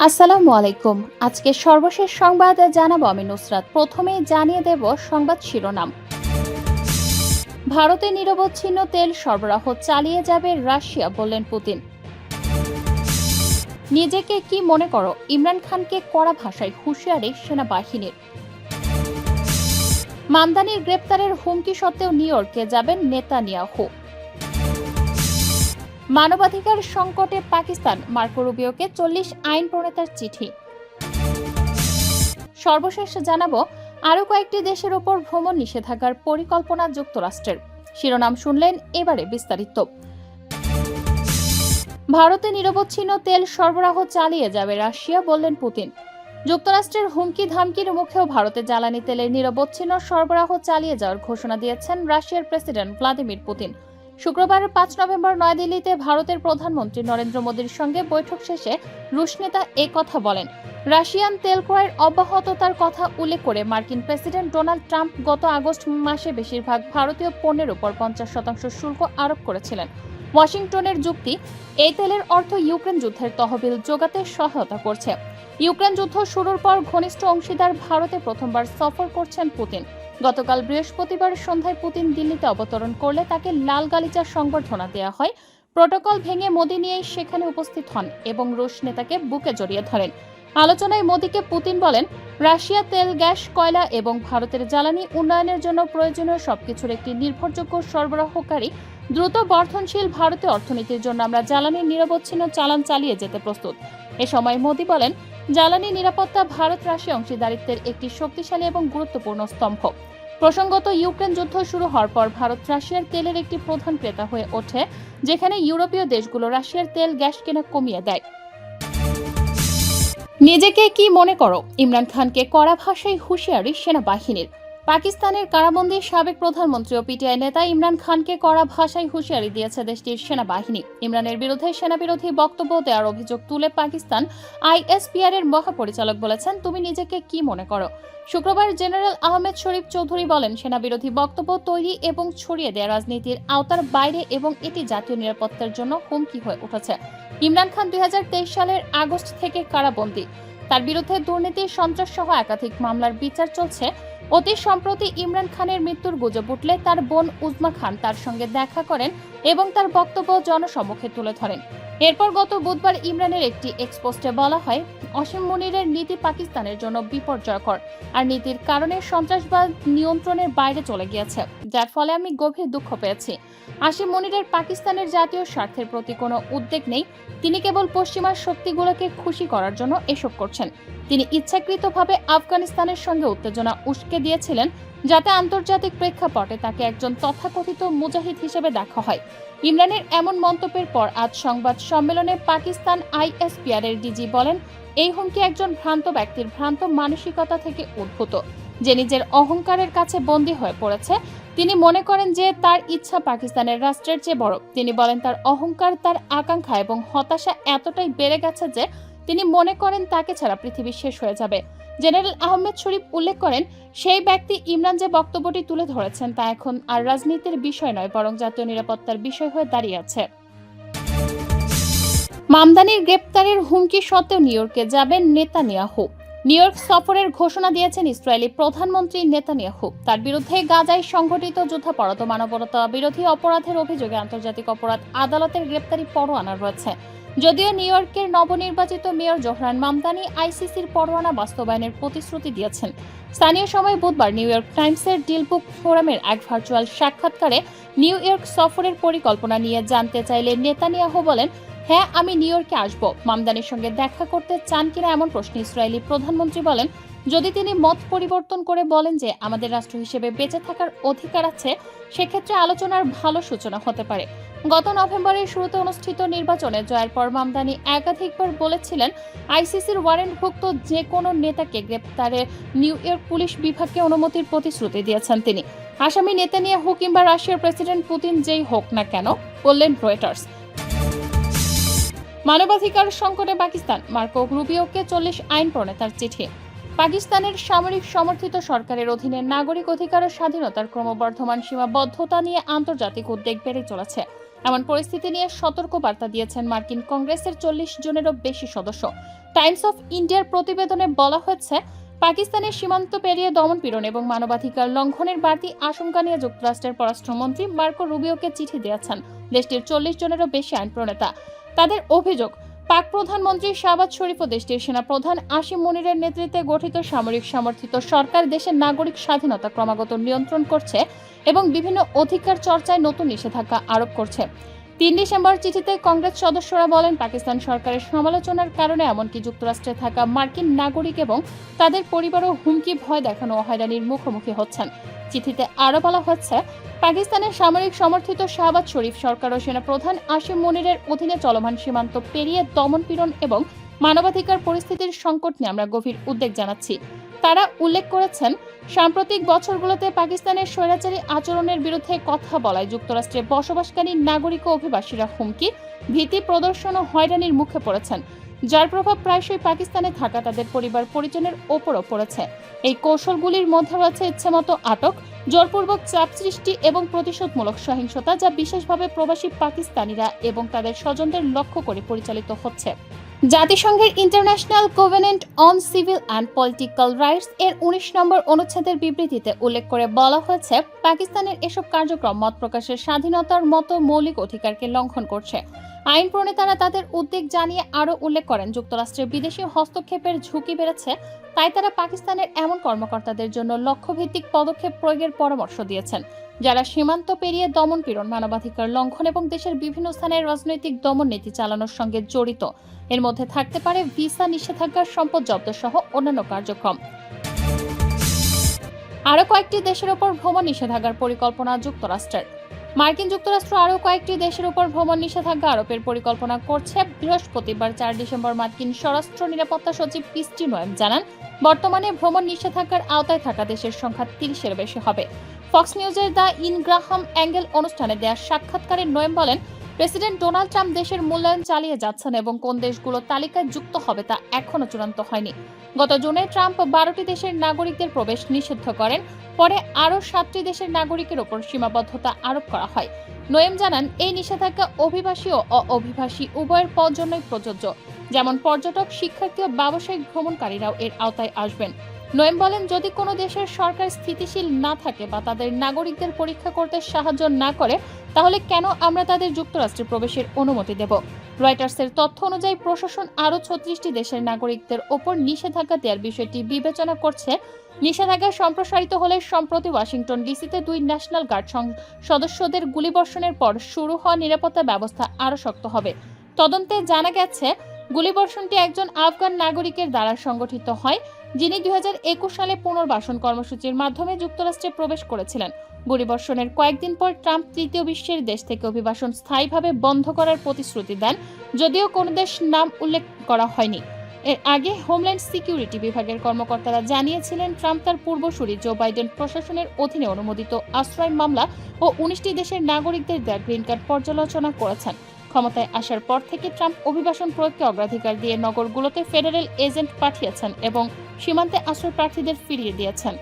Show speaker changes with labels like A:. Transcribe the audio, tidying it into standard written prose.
A: আসসালামু আলাইকুম। আজকে সর্বশেষ সংবাদ জানাবো আমি নুসরাত। প্রথমেই জানিয়ে দেব সংবাদ শিরোনাম। ভারতে নিরবচ্ছিন্ন তেল সরবরাহ চালিয়ে যাবে রাশিয়া, বললেন পুতিন। নিজেকে কি মনে করো, ইমরান খানকে কড়া ভাষায় হুঁশিয়ারি সেনাবাহিনীর। মামদানির গ্রেপ্তারের হুমকি সত্ত্বেও নিউ ইয়র্কে যাবেন নেতানিয়াহু। মানবাধিকার সংকটে পাকিস্তান, মার্কো রুবিওকে 40 আইন প্রণেতার চিঠি। সর্বশেষ জানাবো আরও কয়েকটি দেশের ওপর ভ্রমণ নিষেধাজ্ঞার পরিকল্পনা যুক্তরাষ্ট্রের। শিরোনাম শুনলেন, এবারে বিস্তারিত। ভারতে নিরবচ্ছিন্ন তেল সরবরাহ চালিয়ে যাবে রাশিয়া, বললেন পুতিন। যুক্তরাষ্ট্রের হুমকি ধামকির মুখেও ভারতে জ্বালানি তেলের নিরবচ্ছিন্ন সরবরাহ চালিয়ে যাওয়ার ঘোষণা দিয়েছেন রাশিয়ার প্রেসিডেন্ট ভ্লাদিমির পুতিন। শুক্রবার 5 নভেম্বর নয়াদিল্লিতে ভারতের প্রধানমন্ত্রী নরেন্দ্র মোদীর সঙ্গে বৈঠক শেষে রুশ নেতা কথা বলেন। রাশিয়ান তেল ক্রয়ের অব্যাহততার কথা উল্লেখ করে মার্কিন প্রেসিডেন্ট ডোনাল্ড ট্রাম্প গত আগস্ট মাসে বেশিরভাগ ভারতীয় পণ্যের উপর 50% শুল্ক আরোপ করেছিলেন। ওয়াশিংটনের যুক্তি, এই তেলের অর্থ ইউক্রেন যুদ্ধের তহবিল জোগাতে সহায়তা করছে। ইউক্রেন যুদ্ধ শুরুর পর ঘনিষ্ঠ অংশীদার ভারতে প্রথমবার সফর করছেন পুতিন। গতকাল বৃহস্পতিবার সন্ধ্যায় পুতিন দিল্লিতে অবতরণ করলে তাকে লাল গালিচার সংবর্ধনা দেওয়া হয়। প্রোটোকল ভেঙে মোদি নিয়েই সেখানে উপস্থিত হন এবং রুশ নেতাকে বুকে জড়িয়ে ধরেন। আলোচনায় মোদিকে পুতিন বলেন, রাশিয়া তেল, গ্যাস, কয়লা এবং ভারতের জ্বালানি উন্নয়নের জন্য প্রয়োজনীয় সবকিছুর একটি নির্ভরযোগ্য সরবরাহকারী। দ্রুত বর্ধনশীল ভারতীয় অর্থনীতির জন্য আমরা জ্বালানির নিরবচ্ছিন্ন চালান চালিয়ে যেতে প্রস্তুত। এ সময় মোদি বলেন, জ্বালানি নিরাপত্তা ভারত রাশিয়া অংশীদারিত্বের একটি শক্তিশালী এবং গুরুত্বপূর্ণ স্তম্ভ। প্রসঙ্গত, ইউক্রেন যুদ্ধ শুরু হওয়ার পর ভারত রাশিয়ার তেলের একটি প্রধান ক্রেতা হয়ে ওঠে, যেখানে ইউরোপীয় দেশগুলো রাশিয়ার তেল, গ্যাস কেনা কমিয়ে দেয়। নিজেকে কি মনে করো, ইমরান খানকে কড়া ভাষায় হুঁশিয়ারি সেনাবাহিনীর। পাকিস্তানের কারাবন্দী সাবেক প্রধানমন্ত্রী ও পিটিআই নেতা ইমরান খানকে কড়া ভাষায় হুঁশিয়ারি দিয়েছে দেশটির সেনাবাহিনী। ইমরানের বিরুদ্ধে সেনাবিরোধী বক্তব্য দেওয়ার অভিযোগ তুলে পাকিস্তান আইএসপিআর এর মহাপরিচালক বলেছেন, তুমি নিজেকে কি মনে করো। শুক্রবার জেনারেল আহমেদ শরীফ চৌধুরী বলেন, সেনাবিরোধী বক্তব্য তৈরি এবং ছড়িয়ে দেয়া রাজনীতির আওতার বাইরে এবং এটি জাতীয় নিরাপত্তার জন্য হুমকি হয়ে উঠেছে। ইমরান খান 2023 সালের আগস্ট থেকে কারাবন্দী। তার বিরুদ্ধে দুর্নীতি, সন্ত্রাস সহ একাধিক মামলার বিচার চলছে। অতি সম্প্রতি ইমরান খানের মৃত্যুর গুজব উঠলে তার বোন উজমা খান তার সঙ্গে দেখা করেন এবং তার বক্তব্য জনসমক্ষে তুলে ধরেন। এরপর গত বুধবার ইমরানের একটি এক্সপোস্টে বলা হয়, অসীম মুনিরের নীতি পাকিস্তানের জন্য বিপর্যয়কর, আর নীতির কারণে সন্ত্রাসবাদ নিয়ন্ত্রণের বাইরে চলে গিয়েছে, যার ফলে আমি গভীর দুঃখ পেয়েছি। আসিম মুনিরের পাকিস্তানের জাতীয় স্বার্থের প্রতি কোনো উদ্বেগ নেই। তিনি কেবল পশ্চিমা শক্তিগুলোকে খুশি করার জন্য এসব করছেন। তিনি ইচ্ছাকৃতভাবে আফগানিস্তানের সঙ্গে উত্তেজনা উস্কে দিয়েছিলেন, যাতে আন্তর্জাতিক প্রেক্ষাপটে তাকে একজন তথাকথিত মুজাহিদ হিসেবে দেখা হয়। ইমরানের এমন মন্তব্যের পর আজ সংবাদ সম্মেলনে পাকিস্তান আইএসপিআর এর ডিজি বলেন, এই হুমকি একজন ভ্রান্ত ব্যক্তির ভ্রান্ত মানসিকতা থেকে উদ্ভূত, যে নিজের অহংকারের কাছে বন্দী হয়ে পড়েছে। তিনি মনে করেন যে তার ইচ্ছা পাকিস্তানের রাষ্ট্রের চেয়ে বড়। তিনি বলেন, তার অহংকার, তার আকাঙ্ক্ষা এবং হতাশা এতটাই বেড়ে গেছে যে তিনি মনে করেন তাকে ছাড়া পৃথিবী শেষ হয়ে যাবে। জেনারেল আহমেদ শরীফ উল্লেখ করেন, সেই ব্যক্তি ইমরান যে বক্তব্যটি তুলে ধরেছেন তা এখন আর রাজনীতির বিষয় নয়, বরং জাতীয় নিরাপত্তার বিষয় হয়ে দাঁড়িয়ে আছে। মামদানির গ্রেপ্তারের হুমকি সত্ত্বেও নিউ ইয়র্কে যাবেন নেতানিয়াহু। নিউ ইয়র্ক সফরের ঘোষণা দিয়েছেন ইসরায়েলি প্রধানমন্ত্রী নেতানিয়াহু। তার বিরুদ্ধে গাজায় সংঘটিত যুদ্ধাপরাধ, মানবতা বিরোধী অপরাধের অভিযোগে আন্তর্জাতিক অপরাধ আদালতের গ্রেপ্তারি পরোয়ানা রয়েছে। যদিও নিউ ইয়র্কের নবনির্বাচিত মেয়র জোহরান মামদানি আইসিসির পরোয়ানা বাস্তবায়নের প্রতিশ্রুতি দিয়েছেন। স্থানীয় সময় বুধবার নিউ ইয়র্ক টাইমসের ডিল বুক ফোরামের এক ভার্চুয়াল সাক্ষাৎকারে নিউ ইয়র্ক সফরের পরিকল্পনা নিয়ে জানতে চাইলে নেতানিয়াহু বলেন, হ্যাঁ, আমি নিউ ইয়র্কে আসব। মামদানির সঙ্গে দেখা করতে চান কিনা এমন প্রশ্নে ইসরায়েলি প্রধানমন্ত্রী বলেন, যদি তিনি মত পরিবর্তন করে বলেন যে আমাদের রাষ্ট্র হিসেবে বেঁচে থাকার অধিকার আছে, সেক্ষেত্রে আলোচনার ভালো সূচনা হতে পারে। গত নভেম্বরের শুরুতে অনুষ্ঠিত নির্বাচনে জয়ের পর মামদানি একাধিকবার বলেছিলেন, আইসিসির ওয়ারেন্টভুক্ত যে কোনো নেতাকে গ্রেপ্তারে নিউ ইয়র্ক পুলিশ বিভাগকে অনুমতির প্রতিশ্রুতি দিয়েছেন তিনি। আসামি নেতানিয়াহু কিংবা রাশিয়ার প্রেসিডেন্ট পুতিন যেই হোক না কেন, বললেন রয়টার্স। মানবাধিকার সংকটে পাকিস্তান, মার্কো রুবিওকে 40 আইন প্রণেতার চিঠি। পাকিস্তানের সামরিক সমর্থিত সরকারের অধীনে নাগরিক অধিকার ও স্বাধীনতার ক্রমবর্ধমান সীমাবদ্ধতা নিয়ে আন্তর্জাতিক উদ্বেগ বেড়ে চলেছে। এমন পরিস্থিতি নিয়ে সতর্ক বার্তা দিয়েছেন মার্কিন কংগ্রেসের 40 জনেরও বেশি সদস্য। টাইমস অফ ইন্ডিয়ার প্রতিবেদনে বলা হয়েছে, পাকিস্তানের সীমান্ত পেরিয়ে দমনপীড়ন এবং মানবাধিকার লঙ্ঘনের বাড়তি আশঙ্কা নিয়ে যুক্তরাষ্ট্রের পররাষ্ট্রমন্ত্রী মার্কো রুবিওকে চিঠি দিয়েছেন দেশটির 40 জনেরও বেশি আইন প্রণেতা। তাদের অভিযোগ, পাক প্রধানমন্ত্রী শাহবাজ শরীফ ও দেশটির সেনাপ্রধান আসিম মুনিরের নেতৃত্বে গঠিত সামরিক সমর্থিত সরকার দেশের নাগরিক স্বাধীনতা ক্রমাগত নিয়ন্ত্রণ করছে এবং বিভিন্ন অধিকার চর্চায় নতুন নিষেধাজ্ঞা আরোপ করছে। 3 ডিসেম্বর চিঠিতে কংগ্রেস সদস্যরা বলেন, পাকিস্তান সরকারের সমালোচনার কারণে এমনকি যুক্তরাষ্ট্রে থাকা মার্কিন নাগরিক এবং তাদের পরিবারও হুমকি, ভয় দেখানো ও হয়রানির মুখোমুখি হচ্ছেন। চিঠিতে আরও বলা হচ্ছে, পাকিস্তানের সামরিক সমর্থিত শাহবাজ শরীফ সরকার ও সেনাপ্রধান আসিম মুনিরের অধীনে চলমান সীমান্ত পেরিয়ে দমনপীড়ন এবং মানবাধিকার পরিস্থিতির সংকট নিয়ে আমরা গভীর উদ্বেগ জানাচ্ছি। তারা উল্লেখ করেছেন, সাম্প্রতিক বছরগুলোতে পাকিস্তানের স্বৈরাচারী আচরণের বিরুদ্ধে কথা বলায় যুক্তরাষ্ট্রে বসবাসকারী নাগরিক ও অভিবাসীরা হুমকি, ভীতি প্রদর্শন ও হয়রানির মুখে পড়েছেন, যার প্রভাব প্রায়শই পাকিস্তানে থাকা তাদের পরিবার পরিজনের ওপরও পড়েছে। এই কৌশলগুলির মধ্যে রয়েছে ইচ্ছেমতো আটক, জোরপূর্বক চাপ সৃষ্টি এবং প্রতিশোধমূলক সহিংসতা, যা বিশেষভাবে প্রবাসী পাকিস্তানিরা এবং তাদের স্বজনদের লক্ষ্য করে পরিচালিত হচ্ছে। জাতিসংঘের international covenant on civil and political rights এর 19 নম্বর অনুচ্ছেদের বিবৃতিতে উল্লেখ করে বলা হয়েছে, পাকিস্তানের এসব কার্যক্রম মত প্রকাশের স্বাধীনতার মতো মৌলিক অধিকারকে লঙ্ঘন করছে। আইন প্রণেতারা তাদের উদ্বেগ জানিয়ে আরও উল্লেখ করেন, যুক্তরাষ্ট্রের বিদেশি হস্তক্ষেপের ঝুঁকি বেড়েছে, তাই তারা পাকিস্তানের এমন কর্মকর্তাদের জন্য লক্ষ্যভিত্তিক পদক্ষেপ প্রয়োগের পরামর্শ দিয়েছেন, যারা সীমান্ত পেরিয়ে দমনপীড়ন, মানবাধিকার লঙ্ঘন এবং দেশের বিভিন্ন স্থানে রাজনৈতিক দমন নীতি চালানোর সঙ্গে জড়িত। এর মধ্যে থাকতে পারে ভিসা নিষেধাজ্ঞার, সম্পদ জব্দ সহ অন্যান্য কার্যক্রম। আরও কয়েকটি দেশের উপর ভ্রমণ নিষেধাজ্ঞার পরিকল্পনা যুক্তরাষ্ট্রের। মার্কিন যুক্তরাষ্ট্র আরও কয়েকটি দেশের উপর ভ্রমণ নিষেধাজ্ঞা আরোপের পরিকল্পনা করছে। বৃহস্পতিবার 4 ডিসেম্বর মার্কিন স্বরাষ্ট্র নিরাপত্তা সচিব ক্রিস্টি নোয়েম জানান, বর্তমানে ভ্রমণ নিষেধাজ্ঞার আওতায় থাকা দেশের সংখ্যা 30-এর বেশি হবে। ফক্স নিউজের দ্য ইনগ্রাহাম অ্যাঙ্গেল অনুষ্ঠানে দেওয়া সাক্ষাৎকারে নোয়েম বলেন, প্রেসিডেন্ট ডোনাল্ড ট্রাম্প দেশের মূল্যায়ন চালিয়ে যাচ্ছেন এবং কোন দেশগুলো তালিকায় যুক্ত হবে তা এখনো চূড়ান্ত হয়নি। গত জুনে ট্রাম্প 12টি দেশের নাগরিকদের প্রবেশ নিষিদ্ধ করেন, পরে আরও 7টি দেশের নাগরিকের ওপর সীমাবদ্ধতা আরোপ করা হয়। নোয়েম জানান, এই নিষেধাজ্ঞা অভিবাসী ও অভিবাসী উভয়ের জন্যই প্রযোজ্য, যেমন পর্যটক, শিক্ষার্থী ও ব্যবসায়িক ভ্রমণকারীরাও এর আওতায় আসবেন। নোয়েম বলেন, যদি কোনো দেশের সরকার স্থিতিশীল না থাকে বা তাদের নাগরিকদের পরীক্ষা করতে সাহায্য না করে, তাহলে কেন আমরা তাদের যুক্তরাষ্ট্রে প্রবেশের অনুমতি দেব? রয়টার্সের তথ্য অনুযায়ী প্রশাসন আরও 36টি দেশের নাগরিকদের ওপর নিষেধাজ্ঞা দেওয়ার বিষয়টি বিবেচনা করছে। নিষেধাজ্ঞা সম্প্রসারিত হলে সম্প্রতি ওয়াশিংটন ডিসিতে 2 ন্যাশনাল গার্ড সদস্যদের গুলিবর্ষণের পর শুরু হওয়া নিরাপত্তা ব্যবস্থা আরও শক্ত হবে। তদন্তে জানা গেছে, গুলিবর্ষণটি একজন আফগান নাগরিকের দ্বারা সংগঠিত হয়, যিনি 2021 সালে পুনর্বাসন কর্মসূচির মাধ্যমে যুক্তরাষ্ট্রে প্রবেশ করেছিলেন। গুলিবর্ষণের কয়েকদিন পর ট্রাম্প তৃতীয় বিশ্বের দেশ থেকে অভিবাসন স্থায়ীভাবে বন্ধ করার প্রতিশ্রুতি দেন, যদিও কোনো দেশ নাম উল্লেখ করা হয়নি। এর আগে হোমল্যান্ড সিকিউরিটি বিভাগের কর্মকর্তারা জানিয়েছিলেন, ট্রাম্প তার পূর্বসূরি জো বাইডেন প্রশাসনের অধীনে অনুমোদিত আশ্রয় মামলা ও 19টি দেশের নাগরিকদের দেওয়া গ্রিন কার্ড পর্যালোচনা করেছেন। ক্ষমতায় আসার পর থেকে ট্রাম্প অভিবাসন প্রয়োগকে অগ্রাধিকার দিয়ে নগরগুলোতে ফেডারেল এজেন্ট পাঠিয়েছেন এবং সীমান্তে আশ্রয় প্রার্থীদের ফিরিয়ে দিয়েছেন।